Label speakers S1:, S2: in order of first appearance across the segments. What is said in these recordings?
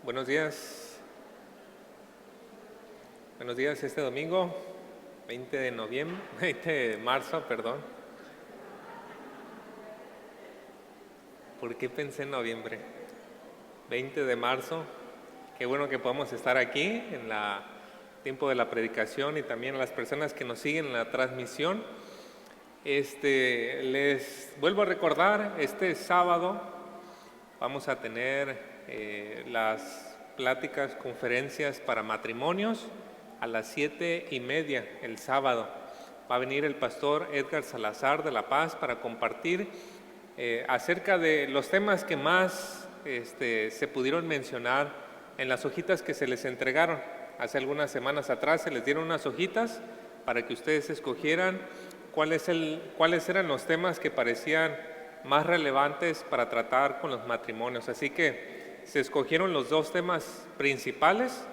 S1: Buenos días. Buenos días este domingo, 20 de noviembre, 20 de marzo, perdón. ¿Por qué pensé en noviembre? 20 de marzo. Qué bueno que podamos estar aquí en el tiempo de la predicación y también a las personas que nos siguen en la transmisión. Les vuelvo a recordar, este sábado vamos a tener las pláticas, conferencias para matrimonios a las 7:30 el sábado. Va a venir el pastor Edgar Salazar de La Paz para compartir acerca de los temas que más se pudieron mencionar en las hojitas que se les entregaron. Hace algunas semanas atrás se les dieron unas hojitas para que ustedes escogieran cuáles eran los temas que parecían más relevantes para tratar con los matrimonios. Así que se escogieron los dos temas principales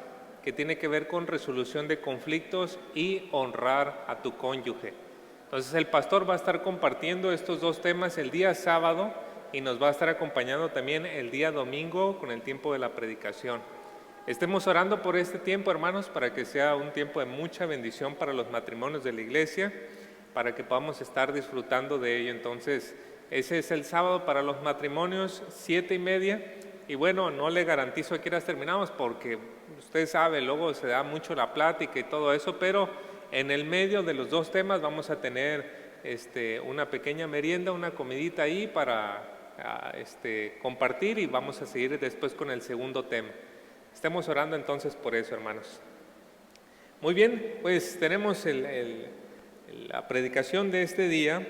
S1: que tiene que ver con resolución de conflictos y honrar a tu cónyuge. Entonces el pastor va a estar compartiendo estos dos temas el día sábado y nos va a estar acompañando también el día domingo con el tiempo de la predicación. Estemos orando por este tiempo, hermanos, para que sea un tiempo de mucha bendición para los matrimonios de la iglesia, para que podamos estar disfrutando de ello. Entonces, ese es el sábado para los matrimonios, 7:30. Y bueno, no le garantizo a qué horas terminamos porque usted sabe, luego se da mucho la plática y todo eso, pero en el medio de los dos temas vamos a tener una pequeña merienda, una comidita ahí para compartir y vamos a seguir después con el segundo tema. Estemos orando entonces por eso, hermanos. Muy bien, pues tenemos la predicación de este día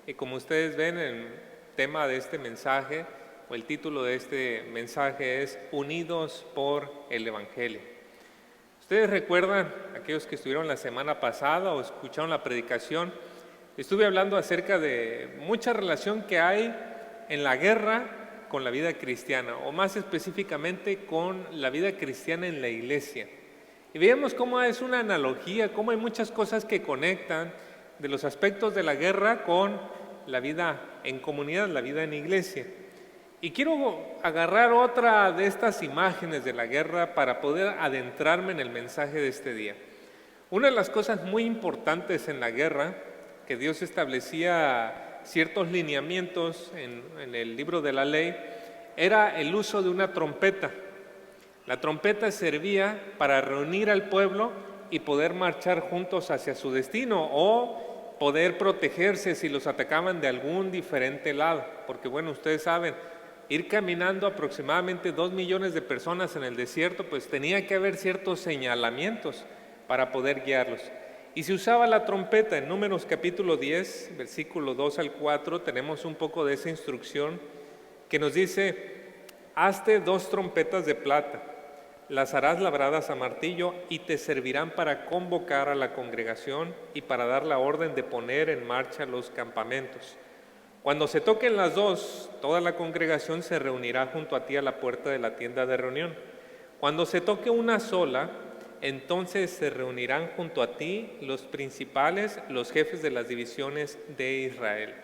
S1: y como ustedes ven, el tema de este mensaje o el título de este mensaje es Unidos por el Evangelio. Ustedes recuerdan, aquellos que estuvieron la semana pasada o escucharon la predicación, estuve hablando acerca de mucha relación que hay en la guerra con la vida cristiana, o más específicamente con la vida cristiana en la iglesia. Y veíamos cómo es una analogía, cómo hay muchas cosas que conectan de los aspectos de la guerra con la vida en comunidad, la vida en iglesia. Y quiero agarrar otra de estas imágenes de la guerra para poder adentrarme en el mensaje de este día. Una de las cosas muy importantes en la guerra, que Dios establecía ciertos lineamientos en el libro de la ley, era el uso de una trompeta. La trompeta servía para reunir al pueblo y poder marchar juntos hacia su destino o poder protegerse si los atacaban de algún diferente lado. Porque bueno, ustedes saben, ir caminando aproximadamente 2 millones de personas en el desierto, pues tenía que haber ciertos señalamientos para poder guiarlos. Y se usaba la trompeta. En Números capítulo 10, versículo 2 al 4, tenemos un poco de esa instrucción que nos dice: hazte 2 trompetas de plata, las harás labradas a martillo y te servirán para convocar a la congregación y para dar la orden de poner en marcha los campamentos. Cuando se toquen las 2, toda la congregación se reunirá junto a ti a la puerta de la tienda de reunión. Cuando se toque una sola, entonces se reunirán junto a ti los principales, los jefes de las divisiones de Israel.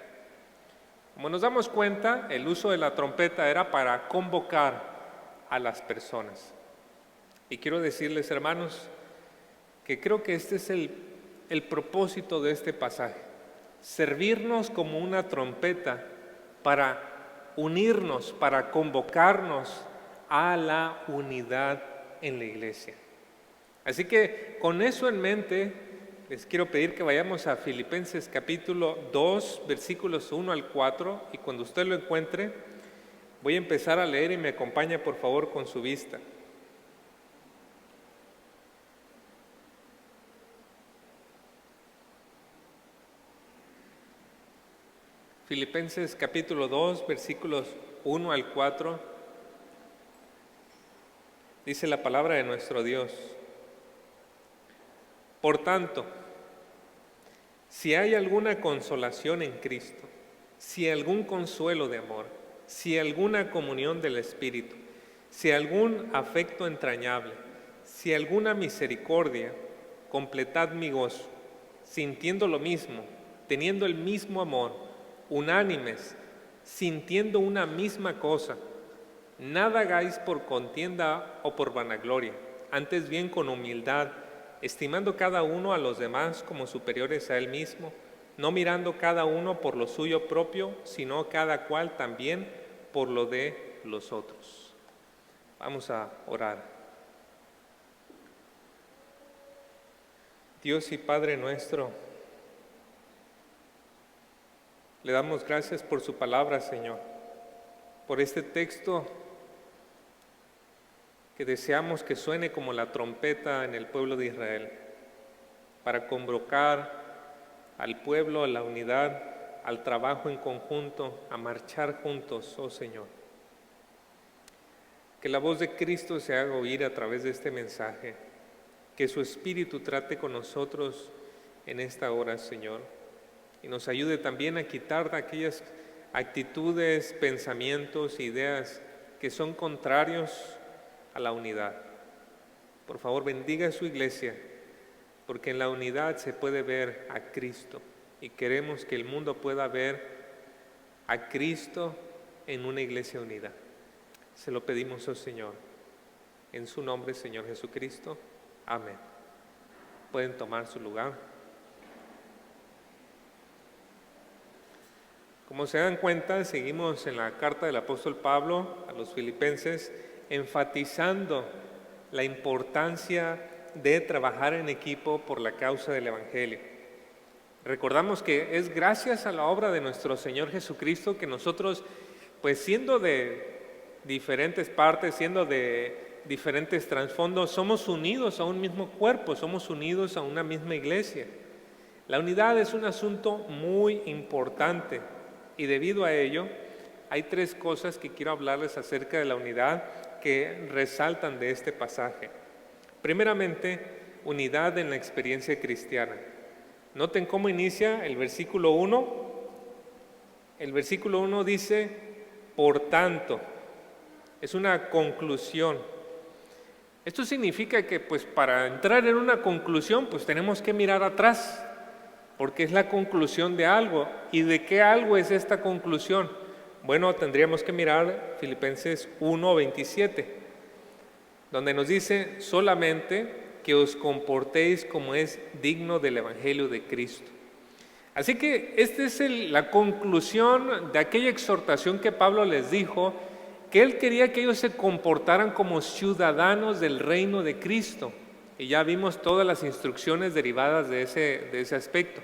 S1: Como nos damos cuenta, el uso de la trompeta era para convocar a las personas. Y quiero decirles, hermanos, que creo que este es el propósito de este pasaje. Servirnos como una trompeta para unirnos, para convocarnos a la unidad en la iglesia. Así que con eso en mente, les quiero pedir que vayamos a Filipenses capítulo 2, versículos 1 al 4, y cuando usted lo encuentre, voy a empezar a leer y me acompaña por favor con su vista. Filipenses capítulo 2, versículos 1 al 4, dice la palabra de nuestro Dios: por tanto, si hay alguna consolación en Cristo, si algún consuelo de amor, si alguna comunión del Espíritu, si algún afecto entrañable, si alguna misericordia, completad mi gozo, sintiendo lo mismo, teniendo el mismo amor, unánimes, sintiendo una misma cosa. Nada hagáis por contienda o por vanagloria, antes bien con humildad, estimando cada uno a los demás como superiores a él mismo, no mirando cada uno por lo suyo propio, sino cada cual también por lo de los otros. Vamos a orar. Dios y Padre nuestro, le damos gracias por su palabra, Señor, por este texto que deseamos que suene como la trompeta en el pueblo de Israel, para convocar al pueblo a la unidad, al trabajo en conjunto, a marchar juntos, oh Señor. Que la voz de Cristo se haga oír a través de este mensaje, que su Espíritu trate con nosotros en esta hora, Señor, y nos ayude también a quitar de aquellas actitudes, pensamientos, ideas que son contrarios a la unidad. Por favor, bendiga a su iglesia, porque en la unidad se puede ver a Cristo y queremos que el mundo pueda ver a Cristo en una iglesia unida. Se lo pedimos, oh Señor, en su nombre, Señor Jesucristo. Amén. Pueden tomar su lugar. Como se dan cuenta, seguimos en la carta del apóstol Pablo a los filipenses, enfatizando la importancia de trabajar en equipo por la causa del Evangelio. Recordamos que es gracias a la obra de nuestro Señor Jesucristo que nosotros, pues siendo de diferentes partes, siendo de diferentes trasfondos, somos unidos a un mismo cuerpo, somos unidos a una misma iglesia. La unidad es un asunto muy importante y debido a ello hay tres cosas que quiero hablarles acerca de la unidad que resaltan de este pasaje. Primeramente, unidad en la experiencia cristiana. Noten cómo inicia el versículo 1. El versículo 1 dice, por tanto, es una conclusión. Esto significa que pues para entrar en una conclusión pues tenemos que mirar atrás, porque es la conclusión de algo. ¿Y de qué algo es esta conclusión? Bueno, tendríamos que mirar Filipenses 1:27, donde nos dice solamente que os comportéis como es digno del Evangelio de Cristo. Así que esta es la conclusión de aquella exhortación que Pablo les dijo, que él quería que ellos se comportaran como ciudadanos del reino de Cristo. Y ya vimos todas las instrucciones derivadas de ese aspecto.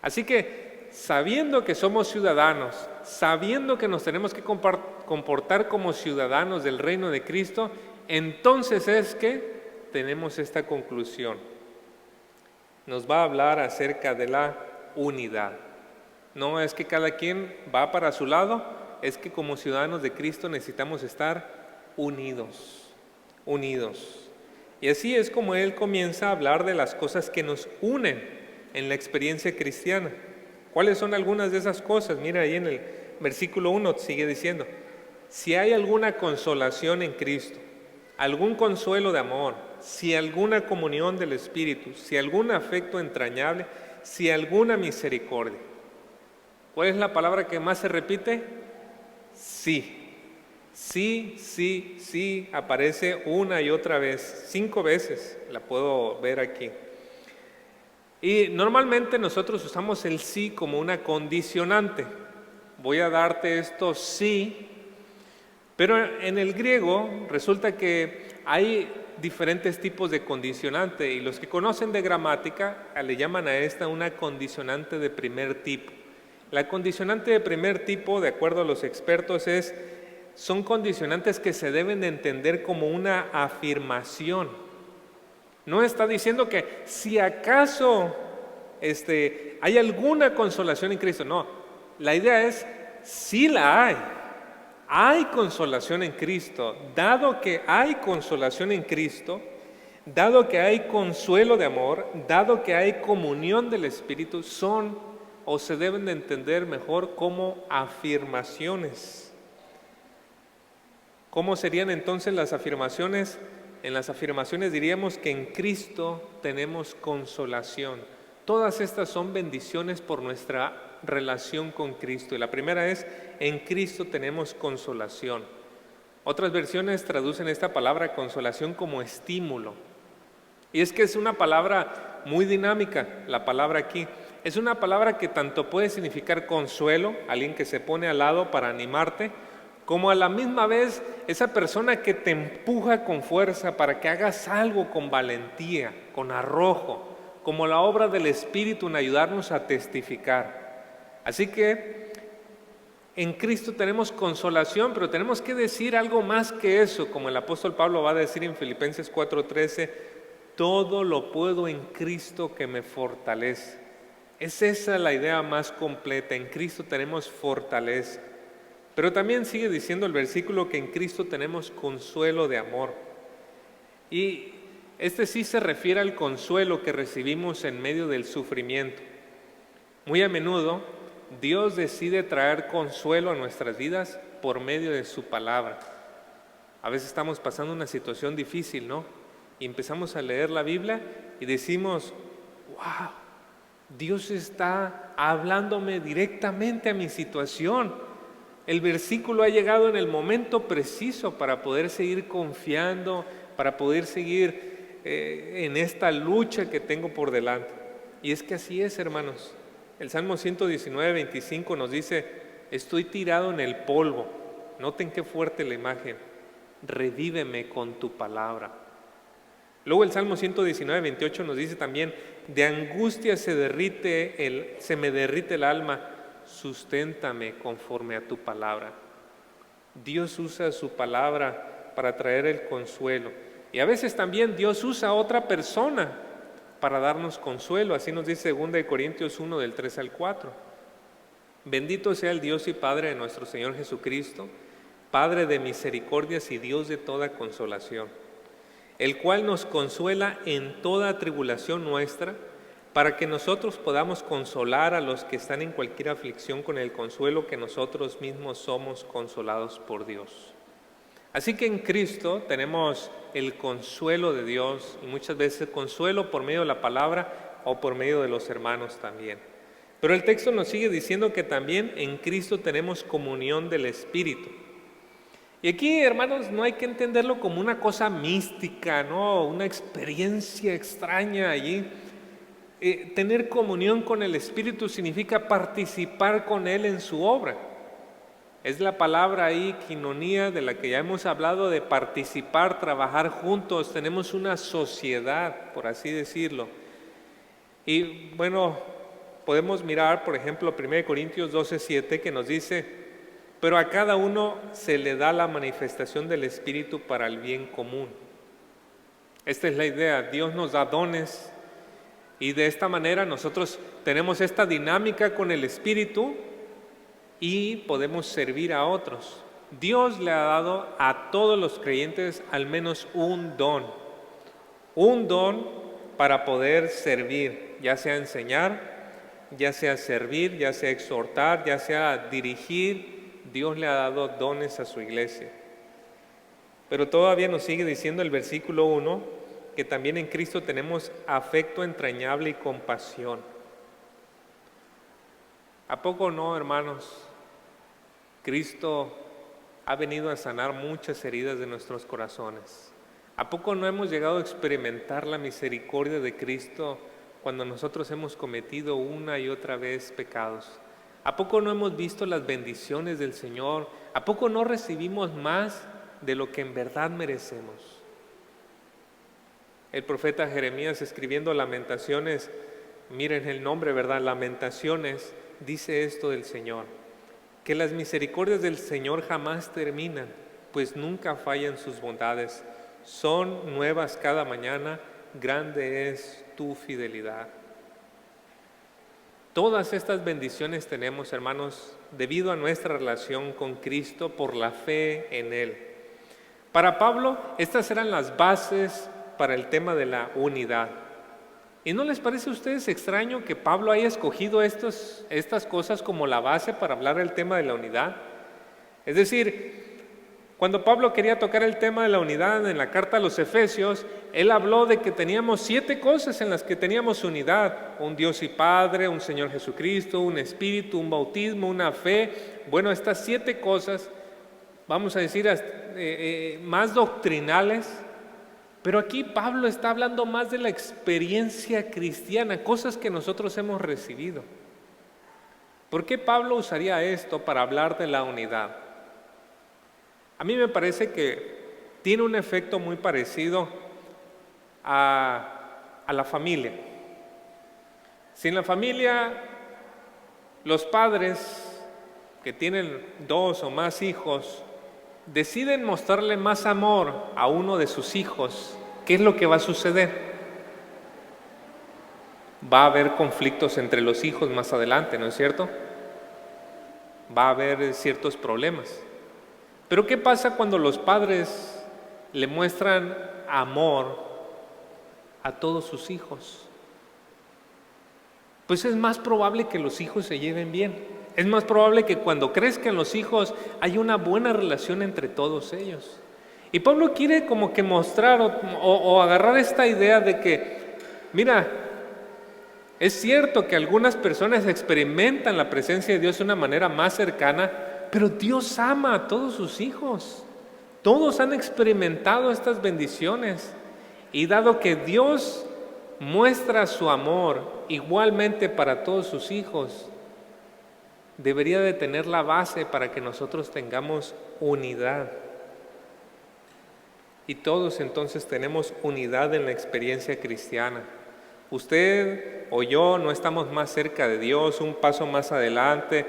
S1: Así que, sabiendo que somos ciudadanos, sabiendo que nos tenemos que comportar como ciudadanos del reino de Cristo, entonces es que tenemos esta conclusión. Nos va a hablar acerca de la unidad. No es que cada quien va para su lado, es que como ciudadanos de Cristo necesitamos estar unidos. Y así es como él comienza a hablar de las cosas que nos unen en la experiencia cristiana. ¿Cuáles son algunas de esas cosas? Mira ahí en el versículo 1 sigue diciendo, si hay alguna consolación en Cristo, algún consuelo de amor, si alguna comunión del Espíritu, si algún afecto entrañable, si alguna misericordia. ¿Cuál es la palabra que más se repite? Sí. Sí, aparece una y otra vez, 5 veces, la puedo ver aquí. Y normalmente nosotros usamos el sí como una condicionante. Voy a darte esto sí, pero en el griego resulta que hay diferentes tipos de condicionante y los que conocen de gramática le llaman a esta una condicionante de primer tipo. La condicionante de primer tipo, de acuerdo a los expertos, son condicionantes que se deben de entender como una afirmación. No está diciendo que si acaso hay alguna consolación en Cristo. No, la idea es, sí la hay. Hay consolación en Cristo. Dado que hay consolación en Cristo, dado que hay consuelo de amor, dado que hay comunión del Espíritu, son o se deben de entender mejor como afirmaciones. ¿Cómo serían entonces las afirmaciones? En las afirmaciones diríamos que en Cristo tenemos consolación. Todas estas son bendiciones por nuestra relación con Cristo. Y la primera es, en Cristo tenemos consolación. Otras versiones traducen esta palabra consolación como estímulo. Y es que es una palabra muy dinámica, la palabra aquí. Es una palabra que tanto puede significar consuelo, alguien que se pone al lado para animarte, como a la misma vez esa persona que te empuja con fuerza para que hagas algo con valentía, con arrojo, como la obra del Espíritu en ayudarnos a testificar. Así que en Cristo tenemos consolación, pero tenemos que decir algo más que eso, como el apóstol Pablo va a decir en Filipenses 4:13, todo lo puedo en Cristo que me fortalece. Es esa la idea más completa, en Cristo tenemos fortaleza. Pero también sigue diciendo el versículo que en Cristo tenemos consuelo de amor. Y este sí se refiere al consuelo que recibimos en medio del sufrimiento. Muy a menudo, Dios decide traer consuelo a nuestras vidas por medio de su palabra. A veces estamos pasando una situación difícil, ¿no? Y empezamos a leer la Biblia y decimos, wow, Dios está hablándome directamente a mi situación. El versículo ha llegado en el momento preciso para poder seguir confiando, para poder seguir en esta lucha que tengo por delante. Y es que así es, hermanos. El Salmo 119:25 nos dice, estoy tirado en el polvo. Noten qué fuerte la imagen. Revíveme con tu palabra. Luego el Salmo 119:28 nos dice también, de angustia se me derrite el alma, susténtame conforme a tu palabra. Dios usa su palabra para traer el consuelo. Y a veces también Dios usa a otra persona para darnos consuelo. Así nos dice 2 Corintios 1 del 3 al 4. Bendito sea el Dios y Padre de nuestro Señor Jesucristo, Padre de misericordias y Dios de toda consolación, el cual nos consuela en toda tribulación nuestra, para que nosotros podamos consolar a los que están en cualquier aflicción con el consuelo que nosotros mismos somos consolados por Dios. Así que en Cristo tenemos el consuelo de Dios y muchas veces consuelo por medio de la palabra o por medio de los hermanos también. Pero el texto nos sigue diciendo que también en Cristo tenemos comunión del Espíritu. Y aquí, hermanos, no hay que entenderlo como una cosa mística, ¿no? Una experiencia extraña allí. Tener comunión con el Espíritu significa participar con Él en su obra. Es la palabra ahí, quinonía, de la que ya hemos hablado, de participar, trabajar juntos. Tenemos una sociedad, por así decirlo. Y bueno, podemos mirar, por ejemplo, 1 Corintios 12:7, que nos dice, pero a cada uno se le da la manifestación del Espíritu para el bien común. Esta es la idea, Dios nos da dones y de esta manera nosotros tenemos esta dinámica con el Espíritu y podemos servir a otros. Dios le ha dado a todos los creyentes al menos un don para poder servir, ya sea enseñar, ya sea servir, ya sea exhortar, ya sea dirigir. Dios le ha dado dones a su iglesia. Pero todavía nos sigue diciendo el versículo 1 que también en Cristo tenemos afecto entrañable y compasión. ¿A poco no, hermanos? Cristo ha venido a sanar muchas heridas de nuestros corazones. ¿A poco no hemos llegado a experimentar la misericordia de Cristo cuando nosotros hemos cometido una y otra vez pecados? ¿A poco no hemos visto las bendiciones del Señor? ¿A poco no recibimos más de lo que en verdad merecemos? El profeta Jeremías, escribiendo Lamentaciones, miren el nombre, ¿verdad? Lamentaciones, dice esto del Señor, que las misericordias del Señor jamás terminan, pues nunca fallan sus bondades. Son nuevas cada mañana, grande es tu fidelidad. Todas estas bendiciones tenemos, hermanos, debido a nuestra relación con Cristo por la fe en Él. Para Pablo, estas eran las bases para el tema de la unidad. ¿Y no les parece a ustedes extraño que Pablo haya escogido estas cosas como la base para hablar del tema de la unidad? Es decir, cuando Pablo quería tocar el tema de la unidad en la carta a los Efesios, él habló de que teníamos 7 cosas en las que teníamos unidad: un Dios y Padre, un Señor Jesucristo, un Espíritu, un bautismo, una fe. Bueno, estas 7 cosas vamos a decir, más doctrinales, pero aquí Pablo está hablando más de la experiencia cristiana, cosas que nosotros hemos recibido. ¿Por qué Pablo usaría esto para hablar de la unidad? A mí me parece que tiene un efecto muy parecido a la familia. Si en la familia los padres que tienen 2 o más hijos deciden mostrarle más amor a uno de sus hijos, ¿qué es lo que va a suceder? Va a haber conflictos entre los hijos más adelante, ¿no es cierto? Va a haber ciertos problemas. Pero ¿qué pasa cuando los padres le muestran amor a todos sus hijos? Pues es más probable que los hijos se lleven bien. Es más probable que cuando crezcan los hijos haya una buena relación entre todos ellos. Y Pablo quiere como que mostrar o agarrar esta idea de que, mira, es cierto que algunas personas experimentan la presencia de Dios de una manera más cercana, pero Dios ama a todos sus hijos. Todos han experimentado estas bendiciones. Y dado que Dios muestra su amor igualmente para todos sus hijos, debería de tener la base para que nosotros tengamos unidad. Y todos entonces tenemos unidad en la experiencia cristiana. Usted o yo no estamos más cerca de Dios, un paso más adelante.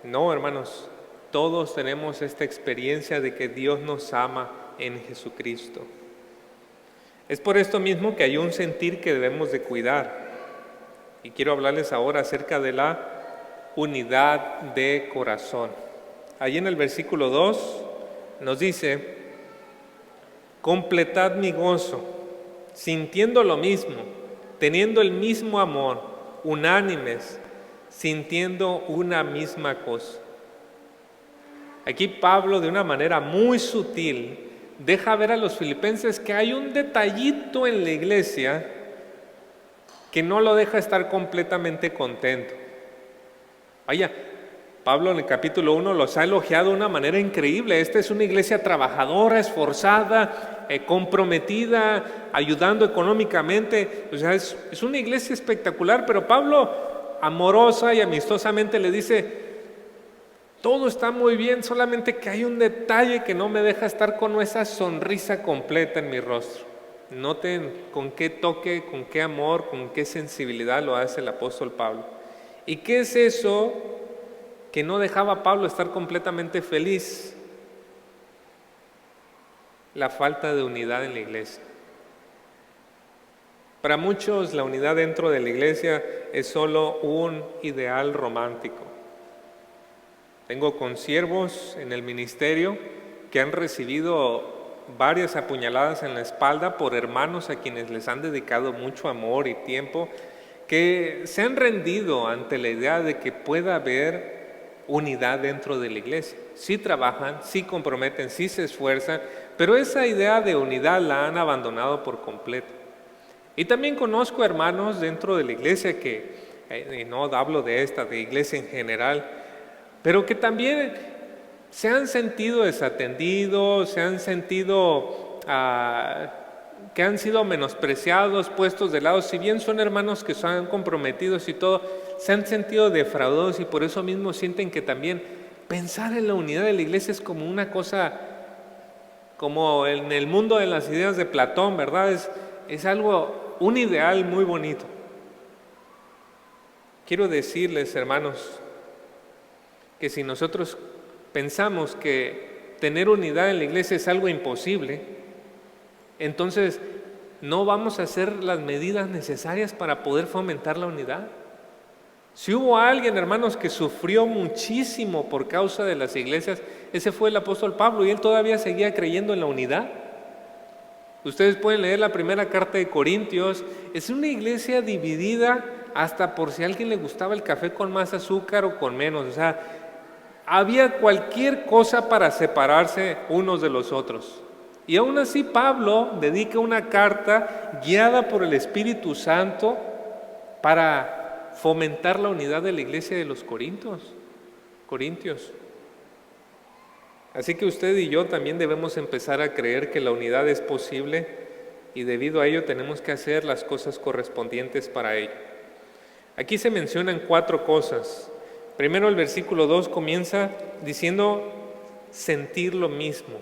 S1: No, hermanos, todos tenemos esta experiencia de que Dios nos ama en Jesucristo. Es por esto mismo que hay un sentir que debemos de cuidar. Y quiero hablarles ahora acerca de la unidad de corazón. Allí en el versículo 2 nos dice: completad mi gozo, sintiendo lo mismo, teniendo el mismo amor, unánimes, sintiendo una misma cosa. Aquí Pablo, de una manera muy sutil, deja ver a los filipenses que hay un detallito en la iglesia que no lo deja estar completamente contento. Vaya, Pablo en el capítulo 1 los ha elogiado de una manera increíble. Esta es una iglesia trabajadora, esforzada, comprometida, ayudando económicamente. O sea, es una iglesia espectacular, pero Pablo amorosa y amistosamente le dice: todo está muy bien, solamente que hay un detalle que no me deja estar con esa sonrisa completa en mi rostro. Noten con qué toque, con qué amor, con qué sensibilidad lo hace el apóstol Pablo. ¿Y qué es eso que no dejaba a Pablo estar completamente feliz? La falta de unidad en la iglesia. Para muchos la unidad dentro de la iglesia es solo un ideal romántico. Tengo consiervos en el ministerio que han recibido varias apuñaladas en la espalda por hermanos a quienes les han dedicado mucho amor y tiempo, que se han rendido ante la idea de que pueda haber unidad dentro de la iglesia. Sí trabajan, sí comprometen, sí se esfuerzan, pero esa idea de unidad la han abandonado por completo. Y también conozco hermanos dentro de la iglesia que, no hablo de esta, de iglesia en general, pero que también se han sentido desatendidos, se han sentido que han sido menospreciados, puestos de lado. Si bien son hermanos que son comprometidos y todo, se han sentido defraudados y por eso mismo sienten que también pensar en la unidad de la iglesia es como una cosa, como en el mundo de las ideas de Platón, ¿verdad? Es algo, un ideal muy bonito. Quiero decirles, hermanos, que si nosotros pensamos que tener unidad en la iglesia es algo imposible, entonces no vamos a hacer las medidas necesarias para poder fomentar la unidad. Si hubo alguien, hermanos, que sufrió muchísimo por causa de las iglesias, ese fue el apóstol Pablo, y él todavía seguía creyendo en la unidad. Ustedes pueden leer la primera carta de Corintios. Es una iglesia dividida hasta por si a alguien le gustaba el café con más azúcar o con menos. O sea, había cualquier cosa para separarse unos de los otros. Y aún así Pablo dedica una carta guiada por el Espíritu Santo para fomentar la unidad de la iglesia de los Corintios. Así que usted y yo también debemos empezar a creer que la unidad es posible y debido a ello tenemos que hacer las cosas correspondientes para ello. Aquí se mencionan 4 cosas. Primero el versículo 2 comienza diciendo sentir lo mismo.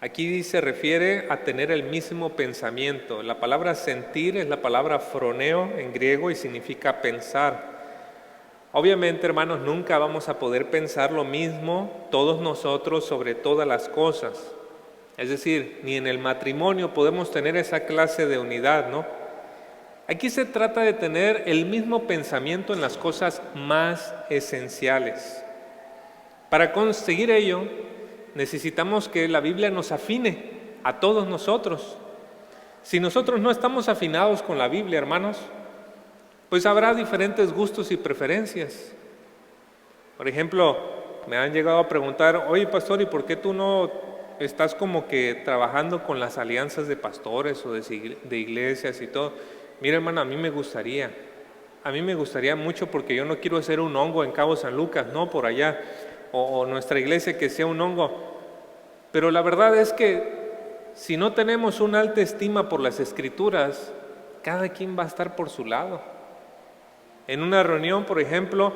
S1: Aquí se refiere a tener el mismo pensamiento. La palabra sentir es la palabra phroneo en griego y significa pensar. Obviamente, hermanos, nunca vamos a poder pensar lo mismo todos nosotros sobre todas las cosas. Es decir, ni en el matrimonio podemos tener esa clase de unidad, ¿no? Aquí se trata de tener el mismo pensamiento en las cosas más esenciales. Para conseguir ello, necesitamos que la Biblia nos afine a todos nosotros. Si nosotros no estamos afinados con la Biblia, hermanos, pues habrá diferentes gustos y preferencias. Por ejemplo, me han llegado a preguntar, oye pastor, ¿y por qué tú no estás como que trabajando con las alianzas de pastores o de iglesias y todo? Mira, hermano, a mí me gustaría mucho porque yo no quiero ser un hongo en Cabo San Lucas, no por allá, o nuestra iglesia que sea un hongo. Pero la verdad es que si no tenemos una alta estima por las Escrituras, cada quien va a estar por su lado. En una reunión, por ejemplo,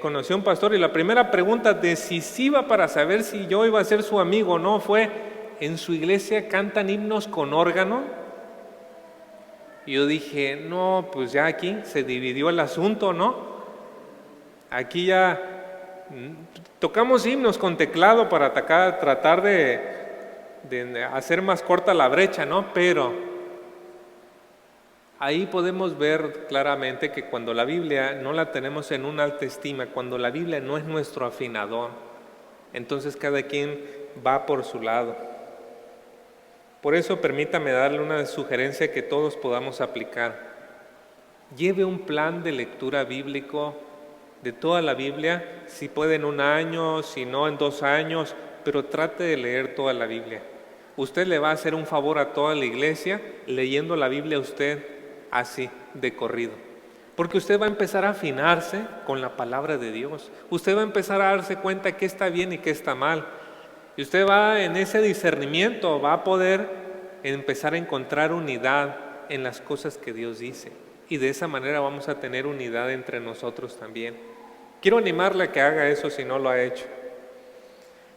S1: conocí a un pastor y la primera pregunta decisiva para saber si yo iba a ser su amigo o no fue, ¿en su iglesia cantan himnos con órgano? Y yo dije, no, pues ya aquí se dividió el asunto, ¿no? Aquí ya tocamos himnos con teclado para tratar de hacer más corta la brecha, ¿no? Pero ahí podemos ver claramente que cuando la Biblia no la tenemos en una alta estima, cuando la Biblia no es nuestro afinador, entonces cada quien va por su lado. Por eso permítame darle una sugerencia que todos podamos aplicar. Lleve un plan de lectura bíblico de toda la Biblia, si puede en 1 año, si no en 2 años, pero trate de leer toda la Biblia. Usted le va a hacer un favor a toda la iglesia leyendo la Biblia a usted así, de corrido. Porque usted va a empezar a afinarse con la palabra de Dios. Usted va a empezar a darse cuenta qué está bien y qué está mal. Y usted va en ese discernimiento, va a poder empezar a encontrar unidad en las cosas que Dios dice. Y de esa manera vamos a tener unidad entre nosotros también. Quiero animarle a que haga eso si no lo ha hecho.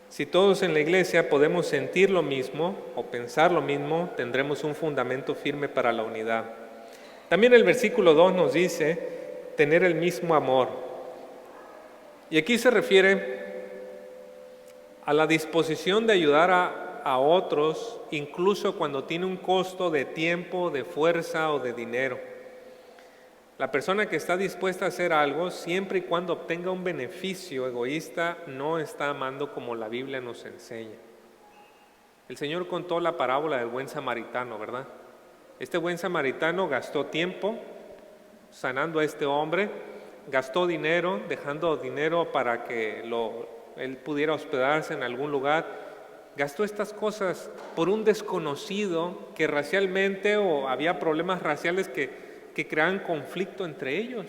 S1: Si todos en la iglesia podemos sentir lo mismo o pensar lo mismo, tendremos un fundamento firme para la unidad. También el versículo 2 nos dice tener el mismo amor. Y aquí se refiere a la disposición de ayudar a otros, incluso cuando tiene un costo de tiempo, de fuerza o de dinero. La persona que está dispuesta a hacer algo, siempre y cuando obtenga un beneficio egoísta, no está amando como la Biblia nos enseña. El Señor contó la parábola del buen samaritano, ¿verdad? Este buen samaritano gastó tiempo sanando a este hombre, gastó dinero, dejando dinero para que él pudiera hospedarse en algún lugar. Gastó estas cosas por un desconocido que racialmente o había problemas raciales que creaban conflicto entre ellos.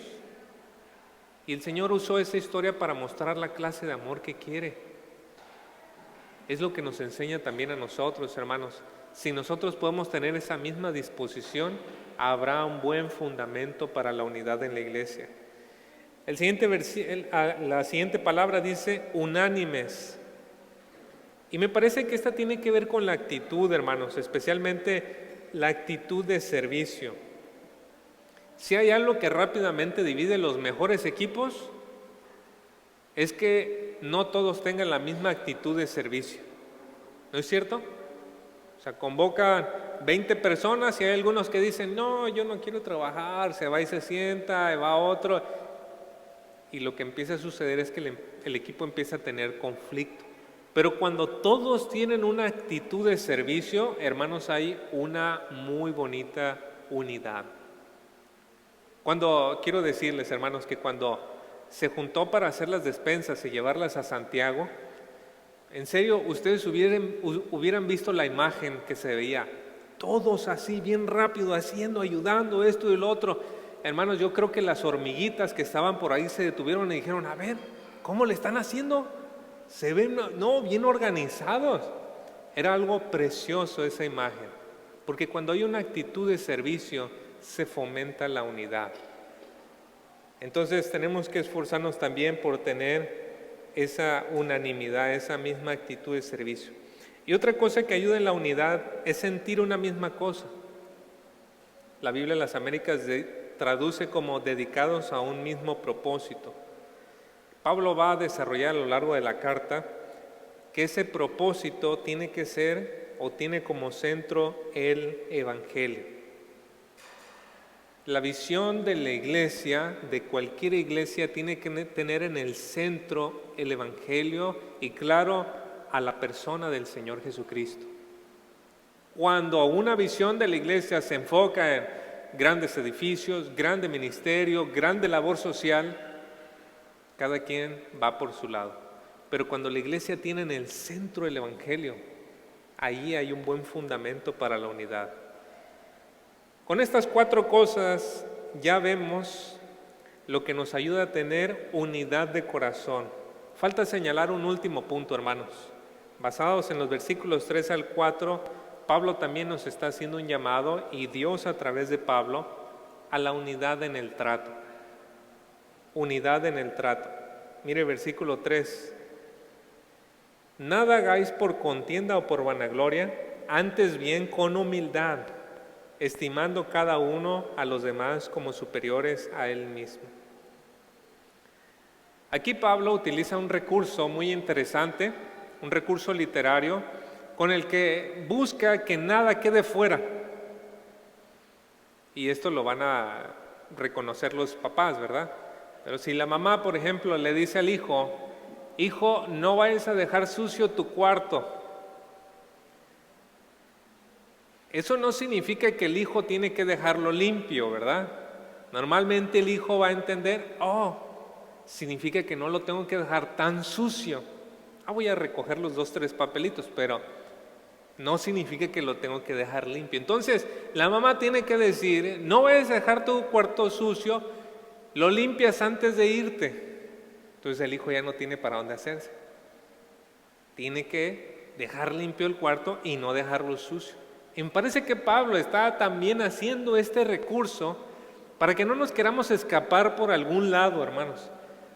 S1: Y el Señor usó esa historia para mostrar la clase de amor que quiere. Es lo que nos enseña también a nosotros, hermanos. Si nosotros podemos tener esa misma disposición, habrá un buen fundamento para la unidad en la iglesia. La siguiente palabra dice unánimes. Y me parece que esta tiene que ver con la actitud, hermanos, especialmente la actitud de servicio. Si hay algo que rápidamente divide los mejores equipos, es que no todos tengan la misma actitud de servicio. ¿No es cierto? O sea, convocan 20 personas y hay algunos que dicen, no, yo no quiero trabajar, se va y se sienta, y va otro. Y lo que empieza a suceder es que el equipo empieza a tener conflicto. Pero cuando todos tienen una actitud de servicio, hermanos, hay una muy bonita unidad. Quiero decirles, hermanos, que cuando se juntó para hacer las despensas y llevarlas a Santiago, en serio, ustedes hubieran visto la imagen que se veía, todos así bien rápido, haciendo, ayudando esto y lo otro. Hermanos, yo creo que las hormiguitas que estaban por ahí se detuvieron y dijeron, a ver, ¿cómo le están haciendo? Se ven, no, bien organizados. Era algo precioso esa imagen, porque cuando hay una actitud de servicio, se fomenta la unidad. Entonces tenemos que esforzarnos también por tener esa unanimidad, esa misma actitud de servicio. Y otra cosa que ayuda en la unidad es sentir una misma cosa. La Biblia en las Américas traduce como dedicados a un mismo propósito. Pablo va a desarrollar a lo largo de la carta que ese propósito tiene que ser o tiene como centro el Evangelio. La visión de la iglesia, de cualquier iglesia, tiene que tener en el centro el Evangelio y claro, a la persona del Señor Jesucristo. Cuando una visión de la iglesia se enfoca en grandes edificios, grande ministerio, grande labor social, cada quien va por su lado. Pero cuando la iglesia tiene en el centro el Evangelio, ahí hay un buen fundamento para la unidad. Con estas 4 cosas ya vemos lo que nos ayuda a tener unidad de corazón. Falta señalar un último punto, hermanos. Basados en los versículos 3 al 4, Pablo también nos está haciendo un llamado, y Dios a través de Pablo, a la unidad en el trato. Unidad en el trato. Mire versículo 3. Nada hagáis por contienda o por vanagloria, antes bien con humildad, estimando cada uno a los demás como superiores a él mismo. Aquí Pablo utiliza un recurso muy interesante, un recurso literario, con el que busca que nada quede fuera. Y esto lo van a reconocer los papás, ¿verdad? Pero si la mamá, por ejemplo, le dice al hijo, hijo, no vayas a dejar sucio tu cuarto. Eso no significa que el hijo tiene que dejarlo limpio, ¿verdad? Normalmente el hijo va a entender, significa que no lo tengo que dejar tan sucio. Voy a recoger los 2, 3 papelitos, pero no significa que lo tengo que dejar limpio. Entonces, la mamá tiene que decir, no vayas a dejar tu cuarto sucio, lo limpias antes de irte. Entonces el hijo ya no tiene para dónde hacerse. Tiene que dejar limpio el cuarto y no dejarlo sucio. Y me parece que Pablo está también haciendo este recurso para que no nos queramos escapar por algún lado, hermanos,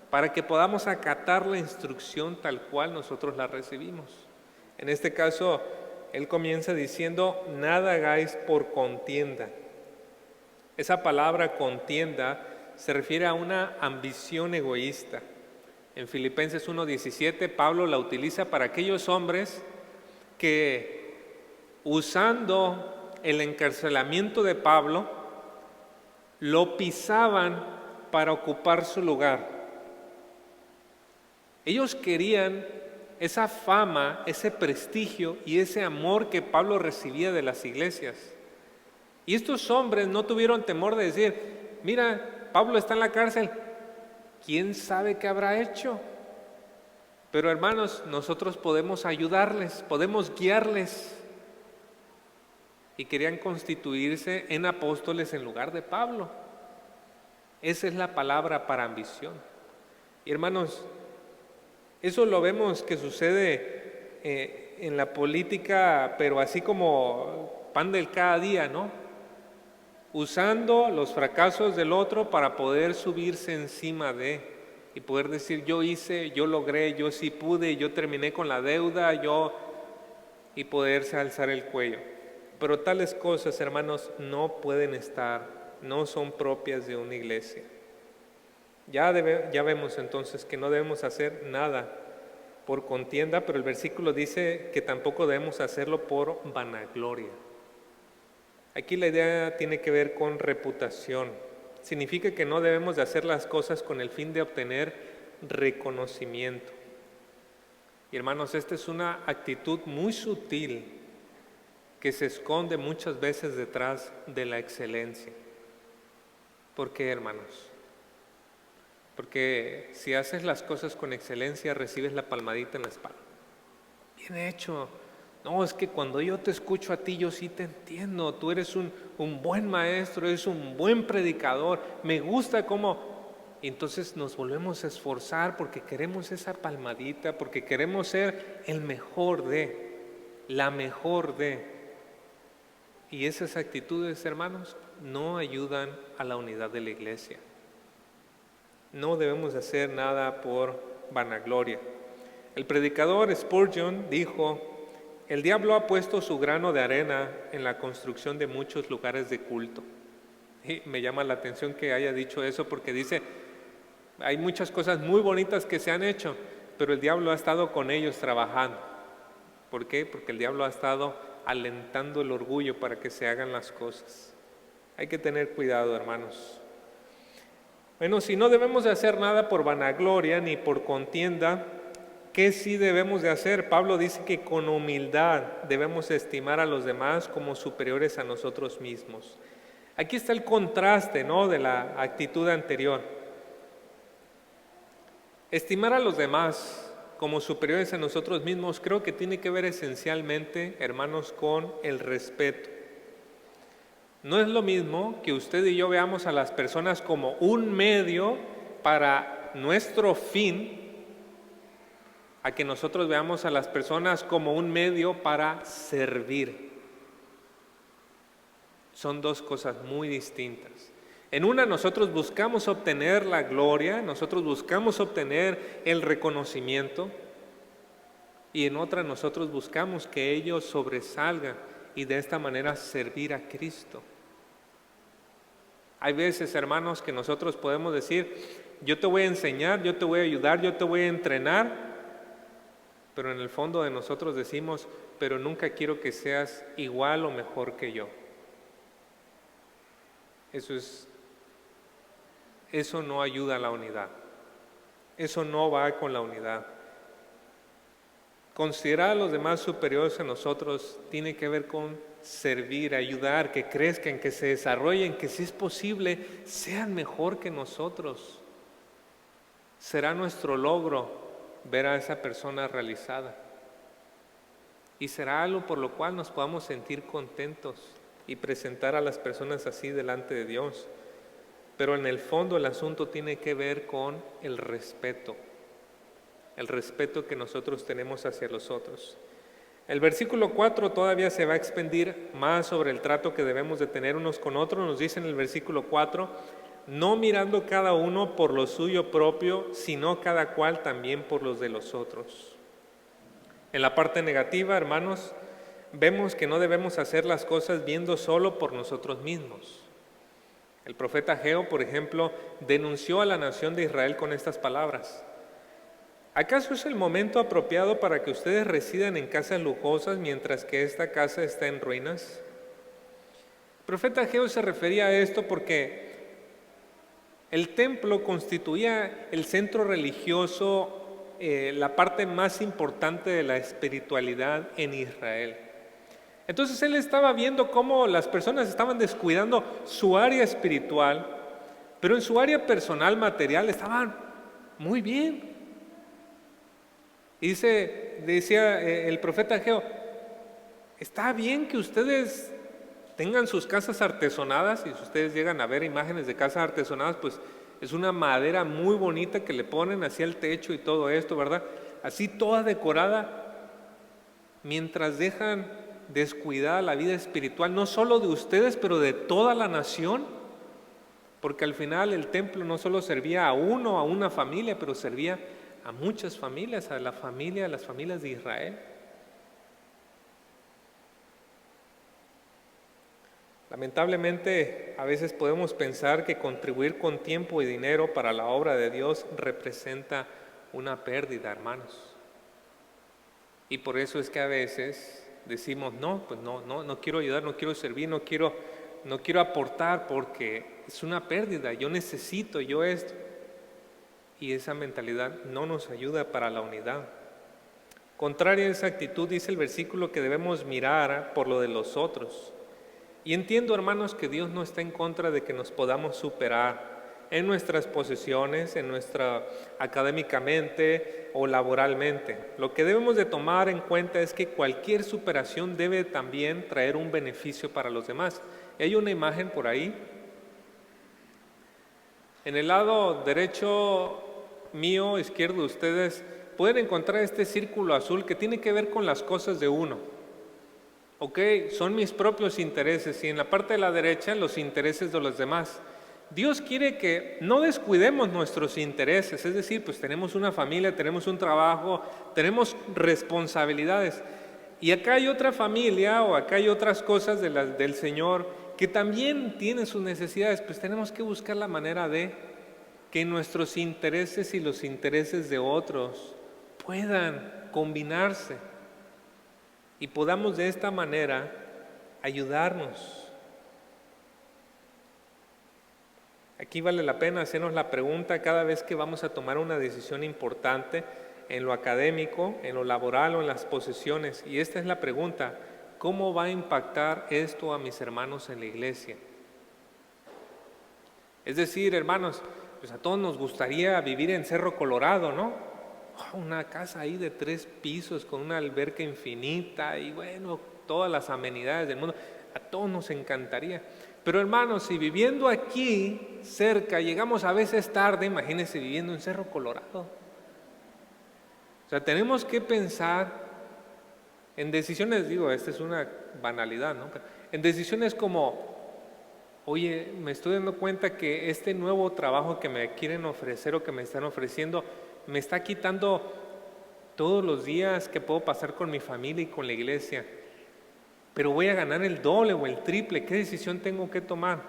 S1: para que podamos acatar la instrucción tal cual nosotros la recibimos. En este caso, él comienza diciendo, nada hagáis por contienda. Esa palabra contienda se refiere a una ambición egoísta. En Filipenses 1:17, Pablo la utiliza para aquellos hombres que, usando el encarcelamiento de Pablo, lo pisaban para ocupar su lugar. Ellos querían esa fama, ese prestigio y ese amor que Pablo recibía de las iglesias. Y estos hombres no tuvieron temor de decir, mira, Pablo está en la cárcel, ¿quién sabe qué habrá hecho? Pero hermanos, nosotros podemos ayudarles, podemos guiarles. Y querían constituirse en apóstoles en lugar de Pablo. Esa es la palabra para ambición. Y hermanos, eso lo vemos que sucede en la política, pero así como pan del cada día, ¿no? Usando los fracasos del otro para poder subirse encima de, y poder decir, yo hice, yo logré, yo sí pude, yo terminé con la deuda, y poderse alzar el cuello. Pero tales cosas, hermanos, no pueden estar, no son propias de una iglesia. Ya vemos entonces que no debemos hacer nada por contienda, pero el versículo dice que tampoco debemos hacerlo por vanagloria. Aquí la idea tiene que ver con reputación. Significa que no debemos de hacer las cosas con el fin de obtener reconocimiento. Y hermanos, esta es una actitud muy sutil que se esconde muchas veces detrás de la excelencia. ¿Por qué, hermanos? Porque si haces las cosas con excelencia, recibes la palmadita en la espalda. Bien hecho. No, es que cuando yo te escucho a ti, yo sí te entiendo. Tú eres un buen maestro, eres un buen predicador. Me gusta cómo... Y entonces nos volvemos a esforzar porque queremos esa palmadita, porque queremos ser el mejor de, la mejor de. Y esas actitudes, hermanos, no ayudan a la unidad de la iglesia. No debemos hacer nada por vanagloria. El predicador Spurgeon dijo: el diablo ha puesto su grano de arena en la construcción de muchos lugares de culto. Y me llama la atención que haya dicho eso, porque dice, hay muchas cosas muy bonitas que se han hecho, pero el diablo ha estado con ellos trabajando. ¿Por qué? Porque el diablo ha estado alentando el orgullo para que se hagan las cosas. Hay que tener cuidado, hermanos. Bueno, si no debemos de hacer nada por vanagloria ni por contienda, ¿qué sí debemos de hacer? Pablo dice que con humildad debemos estimar a los demás como superiores a nosotros mismos. Aquí está el contraste, ¿no?, de la actitud anterior. Estimar a los demás como superiores a nosotros mismos creo que tiene que ver esencialmente, hermanos, con el respeto. No es lo mismo que usted y yo veamos a las personas como un medio para nuestro fin, a que nosotros veamos a las personas como un medio para servir. Son dos cosas muy distintas. En una nosotros buscamos obtener la gloria, nosotros buscamos obtener el reconocimiento, y en otra nosotros buscamos que ellos sobresalgan y de esta manera servir a Cristo. Hay veces, hermanos, que nosotros podemos decir, yo te voy a enseñar, yo te voy a ayudar, yo te voy a entrenar, pero en el fondo de nosotros decimos, pero nunca quiero que seas igual o mejor que yo. Eso no ayuda a la unidad. Eso no va con la unidad. Considerar a los demás superiores a nosotros tiene que ver con servir, ayudar, que crezcan, que se desarrollen, que si es posible sean mejor que nosotros. Será nuestro logro ver a esa persona realizada. Y será algo por lo cual nos podamos sentir contentos y presentar a las personas así delante de Dios. Pero en el fondo el asunto tiene que ver con el respeto que nosotros tenemos hacia los otros. El versículo 4 todavía se va a expandir más sobre el trato que debemos de tener unos con otros. Nos dice en el versículo 4, no mirando cada uno por lo suyo propio, sino cada cual también por los de los otros. En la parte negativa, hermanos, vemos que no debemos hacer las cosas viendo solo por nosotros mismos. El profeta Ageo, por ejemplo, denunció a la nación de Israel con estas palabras: ¿acaso es el momento apropiado para que ustedes residan en casas lujosas mientras que esta casa está en ruinas? El profeta Ageo se refería a esto porque el templo constituía el centro religioso, la parte más importante de la espiritualidad en Israel. Entonces él estaba viendo cómo las personas estaban descuidando su área espiritual, pero en su área personal, material, estaban muy bien. Y decía el profeta Ageo, está bien que ustedes tengan sus casas artesonadas, y si ustedes llegan a ver imágenes de casas artesonadas, pues es una madera muy bonita que le ponen hacia el techo y todo esto, ¿verdad? Así toda decorada, mientras dejan descuidada la vida espiritual, no solo de ustedes, pero de toda la nación, porque al final el templo no solo servía a uno, a una familia, pero servía a muchas familias, a las familias de Israel. Lamentablemente, a veces podemos pensar que contribuir con tiempo y dinero para la obra de Dios representa una pérdida, hermanos. Y por eso es que a veces decimos, no quiero ayudar, no quiero servir, no quiero aportar porque es una pérdida, yo necesito, yo esto. Y esa mentalidad no nos ayuda para la unidad. Contraria a esa actitud, dice el versículo que debemos mirar por lo de los otros. Y entiendo, hermanos, que Dios no está en contra de que nos podamos superar en nuestras posesiones, académicamente o laboralmente. Lo que debemos de tomar en cuenta es que cualquier superación debe también traer un beneficio para los demás. Y hay una imagen por ahí. En el lado derecho mío, izquierdo de ustedes, pueden encontrar este círculo azul que tiene que ver con las cosas de uno. Ok, son mis propios intereses y en la parte de la derecha los intereses de los demás. Dios quiere que no descuidemos nuestros intereses, es decir, pues tenemos una familia, tenemos un trabajo, tenemos responsabilidades. Y acá hay otra familia o acá hay otras cosas del Señor que también tienen sus necesidades, pues tenemos que buscar la manera de que nuestros intereses y los intereses de otros puedan combinarse y podamos de esta manera ayudarnos. Aquí vale la pena hacernos la pregunta cada vez que vamos a tomar una decisión importante en lo académico, en lo laboral o en las posesiones. Y esta es la pregunta: ¿cómo va a impactar esto a mis hermanos en la iglesia? Es decir, hermanos, pues a todos nos gustaría vivir en Cerro Colorado, ¿no? Una casa ahí de 3 pisos con una alberca infinita y bueno, todas las amenidades del mundo. A todos nos encantaría. Pero hermanos, si viviendo aquí cerca llegamos a veces tarde, imagínense viviendo en Cerro Colorado. O sea, tenemos que pensar en decisiones, digo, esta es una banalidad, ¿no? Pero en decisiones como: oye, me estoy dando cuenta que este nuevo trabajo que me quieren ofrecer o que me están ofreciendo me está quitando todos los días que puedo pasar con mi familia y con la iglesia, pero voy a ganar el doble o el triple. ¿Qué decisión tengo que tomar?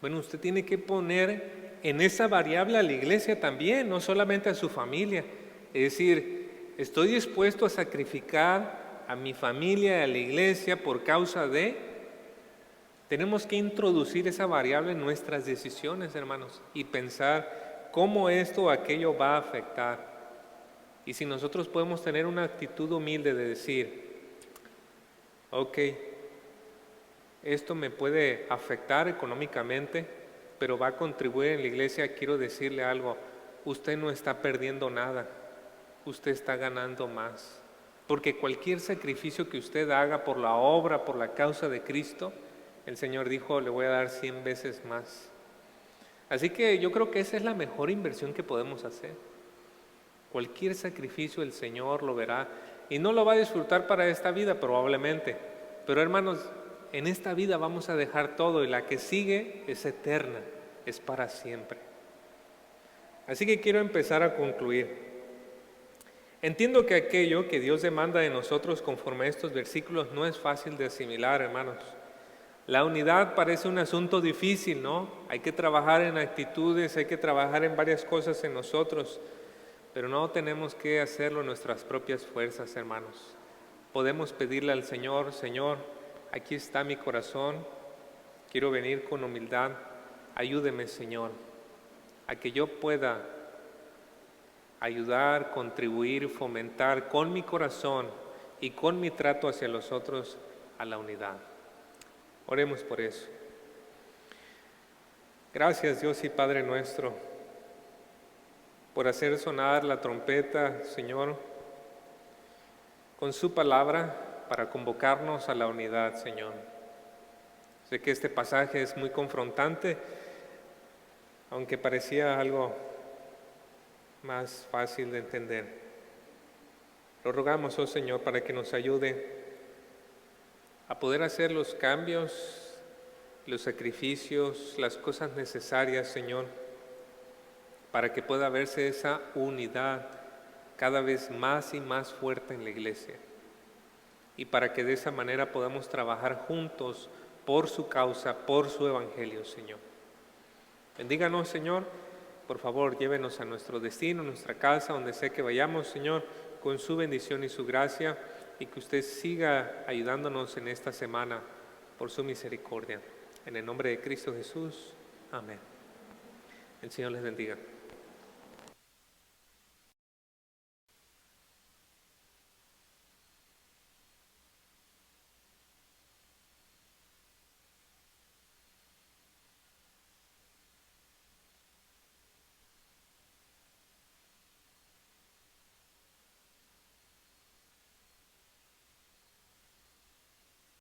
S1: Bueno, usted tiene que poner en esa variable a la iglesia también, no solamente a su familia. Es decir, estoy dispuesto a sacrificar a mi familia y a la iglesia por causa de... Tenemos que introducir esa variable en nuestras decisiones, hermanos, y pensar cómo esto o aquello va a afectar. Y si nosotros podemos tener una actitud humilde de decir: ok, esto me puede afectar económicamente, pero va a contribuir en la iglesia, quiero decirle algo: usted no está perdiendo nada, usted está ganando más. Porque cualquier sacrificio que usted haga por la obra, por la causa de Cristo, el Señor dijo: le voy a dar 100 veces más. Así que yo creo que esa es la mejor inversión que podemos hacer. Cualquier sacrificio el Señor lo verá y no lo va a disfrutar para esta vida probablemente. Pero hermanos, en esta vida vamos a dejar todo y la que sigue es eterna, es para siempre. Así que quiero empezar a concluir. Entiendo que aquello que Dios demanda de nosotros conforme a estos versículos no es fácil de asimilar, hermanos. La unidad parece un asunto difícil, ¿no? Hay que trabajar en actitudes, hay que trabajar en varias cosas en nosotros, pero no tenemos que hacerlo en nuestras propias fuerzas, hermanos. Podemos pedirle al Señor: Señor, aquí está mi corazón, quiero venir con humildad, ayúdeme, Señor, a que yo pueda ayudar, contribuir, fomentar con mi corazón y con mi trato hacia los otros a la unidad. Oremos por eso. Gracias, Dios y Padre nuestro, por hacer sonar la trompeta, Señor, con su palabra para convocarnos a la unidad, Señor. Sé que este pasaje es muy confrontante, aunque parecía algo más fácil de entender. Lo rogamos, oh Señor, para que nos ayude a poder hacer los cambios, los sacrificios, las cosas necesarias, Señor, para que pueda verse esa unidad cada vez más y más fuerte en la iglesia, y para que de esa manera podamos trabajar juntos por su causa, por su evangelio, Señor. Bendíganos, Señor, por favor, llévenos a nuestro destino, a nuestra casa, donde sea que vayamos, Señor, con su bendición y su gracia, y que usted siga ayudándonos en esta semana por su misericordia. En el nombre de Cristo Jesús, amén. El Señor les bendiga.